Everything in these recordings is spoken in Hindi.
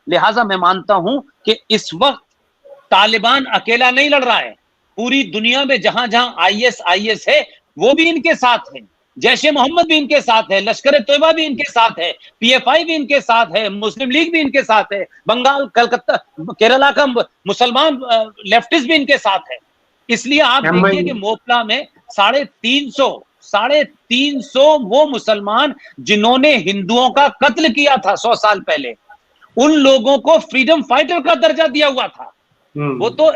लिहाजा मैं मानता हूं कि इस वक्त तालिबान अकेला नहीं लड़ रहा है, पूरी दुनिया में जहां जहां आईएस है वो भी इनके साथ है, जैशे मोहम्मद भी इनके साथ है, लश्कर तोयबा भी इनके साथ है, पीएफआई भी इनके साथ है, मुस्लिम लीग भी इनके साथ है, बंगाल कलकत्ता केरला का मुसलमान लेफ्टिस्ट भी इनके साथ है। इसलिए आप देखिए कि मोपला में 350 वो मुसलमान जिन्होंने हिंदुओं का कत्ल किया था 100 साल पहले, उन लोगों को फ्रीडम फाइटर का दर्जा दिया हुआ था। वो तो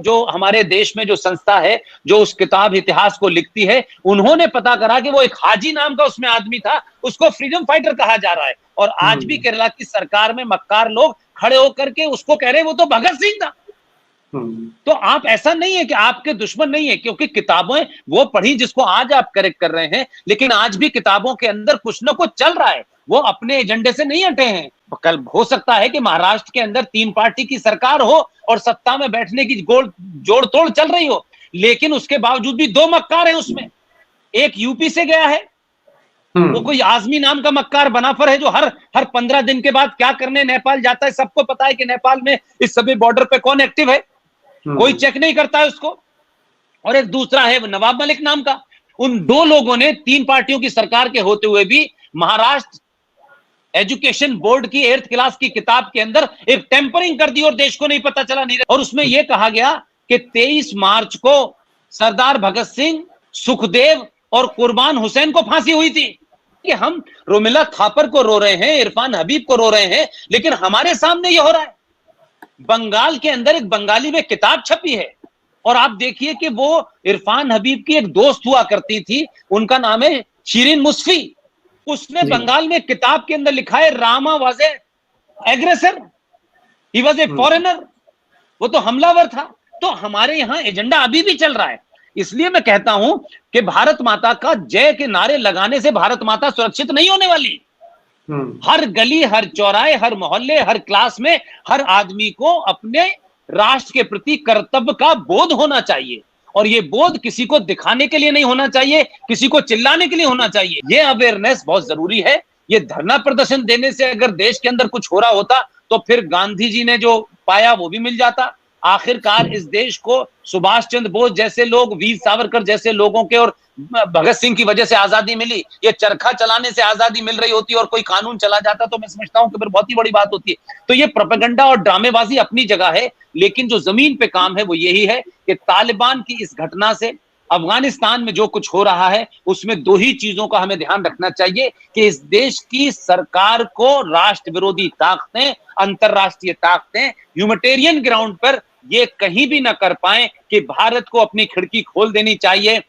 जो हमारे देश में जो संस्था है जो उस किताब इतिहास को लिखती है, उन्होंने पता करा कि वो एक हाजी नाम का उसमें आदमी था, उसको फ्रीडम फाइटर कहा जा रहा है। और आज भी केरला की सरकार में मक्कार लोग खड़े होकर के उसको कह रहे हैं वो तो भगत सिंह था। तो आप, ऐसा नहीं है कि आपके दुश्मन नहीं है, क्योंकि किताबें वो पढ़ी जिसको आज आप करेक्ट कर रहे हैं, लेकिन आज भी किताबों के अंदर कुछ ना कुछ चल रहा है, वो अपने एजेंडे से नहीं हटे हैं। कल हो सकता है कि महाराष्ट्र के अंदर 3 पार्टी की सरकार हो और सत्ता में बैठने की जोड़ तोड़ चल रही हो, लेकिन उसके बावजूद भी 2 मक्कार हैं उसमें। एक यूपी से गया है, वो कोई आजमी नाम का मक्कार बनाफर है जो हर 15 दिन के बाद क्या करने नेपाल जाता है। सबको पता है कि नेपाल में इस सभी बॉर्डर पे कौन एक्टिव है, कोई चेक नहीं करता है उसको। और एक दूसरा है नवाब मलिक नाम का। उन 2 लोगों ने 3 पार्टियों की सरकार के होते हुए भी महाराष्ट्र एजुकेशन बोर्ड की 8th क्लास की किताब के अंदर एक टेम्परिंग कर दी और देश को नहीं पता चला। नहीं, और उसमें यह कहा गया कि 23 मार्च को सरदार भगत सिंह, सुखदेव और कुर्बान हुसैन को फांसी हुई थी। कि हम रोमिला थापर को रो रहे हैं, इरफान हबीब को रो रहे हैं, लेकिन हमारे सामने यह हो रहा है। बंगाल के अंदर एक बंगाली में किताब छपी है, और आप देखिए कि वो इरफान हबीब की एक दोस्त हुआ करती थी, उनका नाम है शीरीन मुस्फी। उसने बंगाल में किताब के अंदर लिखा है Rama was a aggressor, he was a foreigner, वो तो हमलावर था। तो हमारे यहां एजेंडा अभी भी चल रहा है। इसलिए मैं कहता हूं कि भारत माता का जय के नारे लगाने से भारत माता सुरक्षित नहीं होने वाली। हर गली, हर चौराहे, हर मोहल्ले, हर क्लास में हर आदमी को अपने राष्ट्र के प्रति कर्तव्य का बोध होना चाहिए, और ये बोध किसी को दिखाने के लिए नहीं होना चाहिए, किसी को चिल्लाने के लिए होना चाहिए। ये अवेयरनेस बहुत जरूरी है। ये धरना प्रदर्शन देने से अगर देश के अंदर कुछ हो रहा होता तो फिर गांधी जी ने जो पाया वो भी मिल जाता। आखिरकार इस देश को सुभाष चंद्र बोस जैसे लोग, वीर सावरकर जैसे लोगों के और भगत सिंह की वजह से आजादी मिली। ये चरखा चलाने से आजादी मिल रही होती और कोई कानून चला जाता तो मैं समझता हूं कि फिर बहुत ही बड़ी बात होती है। तो ये प्रोपेगेंडा और ड्रामेबाजी अपनी जगह है, लेकिन जो जमीन पे काम है वो यही है कि तालिबान की इस घटना से अफगानिस्तान में जो कुछ हो रहा है उसमें 2 ही चीजों का हमें ध्यान रखना चाहिए कि इस देश की सरकार को राष्ट्र विरोधी ताकतें, अंतरराष्ट्रीय ताकतें ह्यूमैनिटेरियन ग्राउंड पर ये कहीं भी ना कर पाए कि भारत को अपनी खिड़की खोल देनी चाहिए।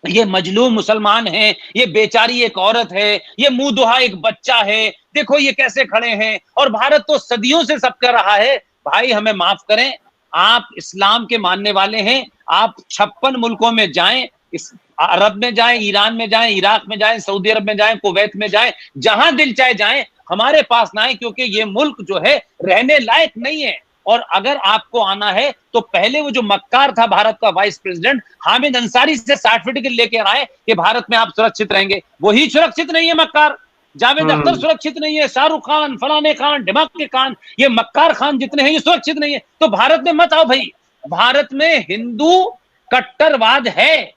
ये मजलूम मुसलमान हैं, ये बेचारी एक औरत है, ये मुंहदुहा एक बच्चा है, देखो ये कैसे खड़े हैं, और भारत तो सदियों से सब कर रहा है। भाई हमें माफ करें, आप इस्लाम के मानने वाले हैं, आप 56 मुल्कों में जाएं, इस अरब में जाएं, ईरान में जाएं, इराक में जाएं, सऊदी अरब में जाएं, कुवैत में जाएं, जहां दिल चाहे जाएं, हमारे पास ना आए, क्योंकि ये मुल्क जो है रहने लायक नहीं है। और अगर आपको आना है तो पहले वो जो मक्कार था भारत का वाइस प्रेसिडेंट हामिद अंसारी से सर्टिफिकेट लेके आए कि भारत में आप सुरक्षित रहेंगे। वही सुरक्षित नहीं है मक्कार। जावेद अख्तर सुरक्षित नहीं है, शाहरुख खान, फलाने खान, दिमाग के खान, ये मक्कार खान जितने हैं ये सुरक्षित नहीं है। तो भारत में मत आओ भाई। भारत में हिंदू कट्टरवाद है,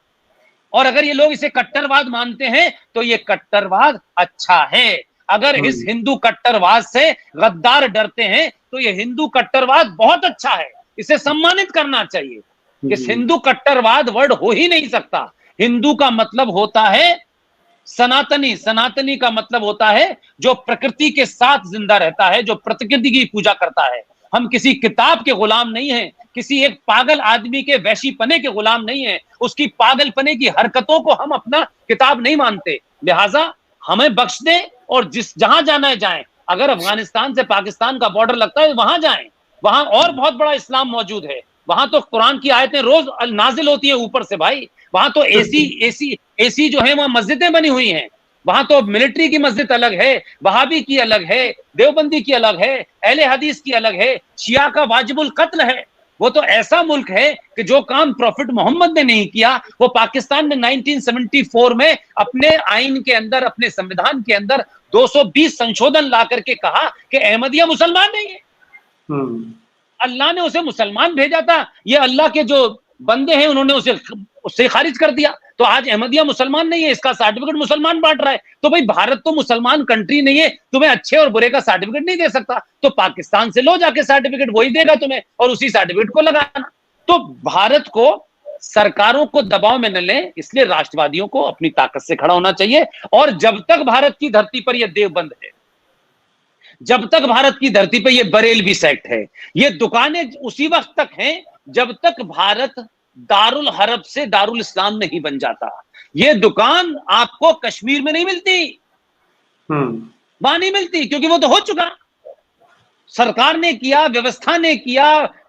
और अगर ये लोग इसे कट्टरवाद मानते हैं तो ये कट्टरवाद अच्छा है। अगर इस हिंदू कट्टरवाद से गद्दार डरते हैं तो ये हिंदू कट्टरवाद बहुत अच्छा है, इसे सम्मानित करना चाहिए। इस हिंदू कट्टरवाद वर्ड हो ही नहीं सकता। हिंदू का मतलब होता है सनातनी, सनातनी का मतलब होता है जो प्रकृति के साथ जिंदा रहता है, जो प्रकृति की पूजा करता है। हम किसी किताब के गुलाम नहीं हैं, किसी एक पागल आदमी के वैशीपने के गुलाम नहीं है, उसकी पागलपने की हरकतों को हम अपना किताब नहीं मानते। लिहाजा हमें बख्श दे और जहां जाना है जाएं। अगर अफगानिस्तान से पाकिस्तान का बॉर्डर लगता है वहां जाएं, वहां और बहुत बड़ा इस्लाम मौजूद है। वहां तो कुरान की आयतें रोज नाजिल होती है ऊपर से भाई। वहां तो एसी जो है वहां मस्जिदें बनी हुई हैं। वहां तो मिलिट्री की मस्जिद अलग है, वहाबी की अलग है, देवबंदी की अलग है, अहले हदीस की अलग है, शिया का वाजिबुल कत्ल है। वो तो ऐसा मुल्क है कि जो काम प्रॉफिट मोहम्मद ने नहीं किया, वो पाकिस्तान ने 1974 में अपने आइन के अंदर, अपने संविधान के अंदर 220 संशोधन ला करके कहा कि अहमदिया मुसलमान नहीं है। अल्लाह ने उसे मुसलमान भेजा था, ये अल्लाह के जो बंदे हैं उन्होंने उससे खारिज कर दिया। तो आज अहमदिया मुसलमान नहीं है, इसका सर्टिफिकेट मुसलमान बांट रहा है। तो भाई भारत तो मुसलमान कंट्री नहीं है, तुम्हें अच्छे और बुरे का सर्टिफिकेट नहीं दे सकता, तो पाकिस्तान से लो जाके सर्टिफिकेट, वही देगा तुम्हें, और उसी सर्टिफिकेट को लगाना। तो भारत को सरकारों को दबाव में न लें, इसलिए राष्ट्रवादियों को अपनी ताकत से खड़ा होना चाहिए। और जब तक भारत की धरती पर यह देवबंद है, जब तक भारत की धरती पर यह बरेलवी सेक्ट है, ये दुकानें उसी वक्त तक हैं जब तक भारत दारुल हरब से दारुल इस्लाम नहीं बन जाता। ये दुकान आपको कश्मीर में नहीं मिलती, वहां नहीं मिलती, क्योंकि वो तो हो चुका। सरकार ने किया, व्यवस्था ने किया,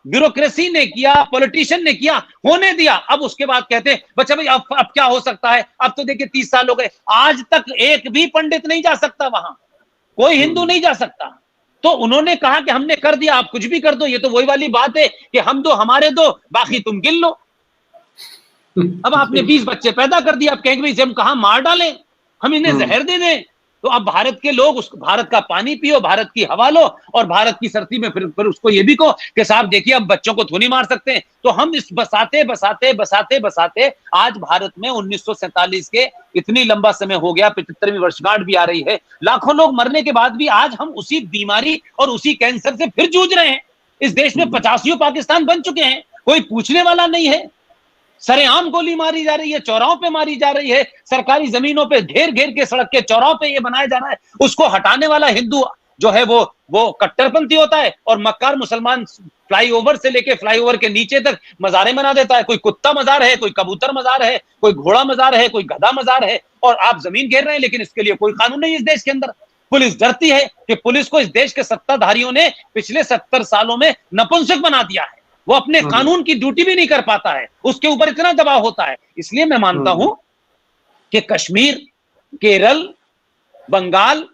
ब्यूरोक्रेसी ने किया, पॉलिटिशियन ने किया, होने दिया। अब उसके बाद कहते हैं बच्चा भाई अब क्या हो सकता है, अब तो देखिए 30 साल हो गए, आज तक एक भी पंडित नहीं जा सकता वहां, कोई हिंदू नहीं जा सकता। तो उन्होंने कहा कि हमने कर दिया, आप कुछ भी कर दो। ये तो वही वाली बात है कि हम दो हमारे दो, बाकी तुम गिन लो। अब आपने 20 बच्चे पैदा कर दिए, अब कहेंगे भाई हम कहां मार डालें, हम इन्हें जहर दे दें। तो अब भारत के लोग उस भारत का पानी पियो, भारत की हवा लो, और भारत की सर्दी में फिर उसको ये भी कहो कि साहब देखिए अब बच्चों को थोड़ी मार सकते हैं। तो हम इस बसाते बसाते बसाते बसाते आज भारत में 1947 के इतनी लंबा समय हो गया, 75वीं वर्षगांठ भी आ रही है, लाखों लोग मरने के बाद भी आज हम उसी बीमारी और उसी कैंसर से फिर जूझ रहे हैं। इस देश में 85 पाकिस्तान बन चुके हैं, कोई पूछने वाला नहीं है। सरेआम गोली मारी जा रही है, चौराहों पे मारी जा रही है, सरकारी जमीनों पे घेर घेर के सड़क के चौराहों पे ये बनाया जा रहा है। उसको हटाने वाला हिंदू जो है वो कट्टरपंथी होता है, और मक्कार मुसलमान फ्लाईओवर से लेके फ्लाईओवर के नीचे तक मजारे बना देता है। कोई कुत्ता मजार है, कोई कबूतर मजार है, कोई घोड़ा मजार है, कोई गधा मजार है, और आप जमीन घेर रहे हैं, लेकिन इसके लिए कोई कानून नहीं है इस देश के अंदर। पुलिस डरती है कि पुलिस को इस देश के सत्ताधारियों ने पिछले 70 सालों में नपुंसक बना दिया है, वो अपने कानून की ड्यूटी भी नहीं कर पाता है, उसके ऊपर इतना दबाव होता है। इसलिए मैं मानता हूं कि कश्मीर, केरल, बंगाल,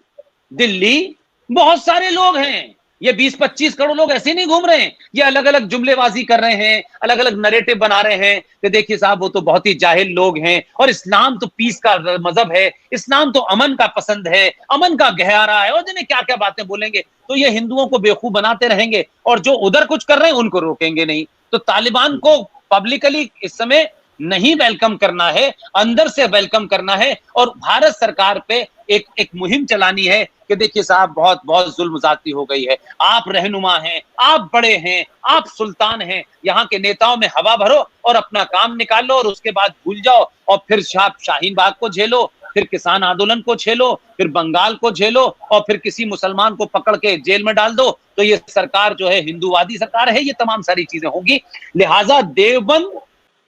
दिल्ली, बहुत सारे लोग हैं, ये 20-25 करोड़ लोग ऐसे नहीं घूम रहे हैं, ये अलग अलग जुमलेबाजी कर रहे हैं, अलग अलग नरेटिव बना रहे हैं कि देखिए साहब वो तो बहुत ही जाहिल लोग हैं, और इस्लाम तो पीस का मजहब है, इस्लाम तो अमन का पसंद है, अमन का गहरा है, और जिन्हें क्या क्या बातें बोलेंगे। तो ये हिंदुओं को बेवकूफ बनाते रहेंगे, और जो उधर कुछ कर रहे हैं उनको रोकेंगे नहीं। तो तालिबान को पब्लिकली इस समय नहीं वेलकम करना है, अंदर से वेलकम करना है, और भारत सरकार पे एक मुहिम चलानी है कि देखिए साहब बहुत बहुत जुल्म ज्यादती हो गई है, आप रहनुमा हैं, आप बड़े हैं, आप सुल्तान हैं, यहाँ के नेताओं में हवा भरो और अपना काम निकालो, और उसके बाद भूल जाओ, और फिर शाहीन बाग को झेलो, फिर किसान आंदोलन को झेलो, फिर बंगाल को झेलो, और फिर किसी मुसलमान को पकड़ के जेल में डाल दो। तो ये सरकार जो है हिंदूवादी सरकार है, ये तमाम सारी चीजें होंगी। लिहाजा देवबंद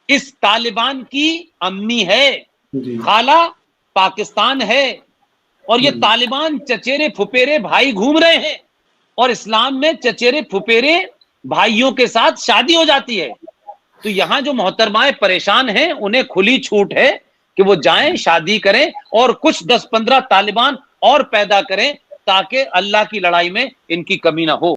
इस तालिबान की अम्मी है, खाला पाकिस्तान है, और ये तालिबान चचेरे फुपेरे भाई घूम रहे हैं, और इस्लाम में चचेरे फुपेरे भाइयों के साथ शादी हो जाती है। तो यहां जो मोहतरमाएं परेशान हैं उन्हें खुली छूट है कि वो जाएं, शादी करें, और कुछ 10-15 तालिबान और पैदा करें, ताकि अल्लाह की लड़ाई में इनकी कमी ना हो।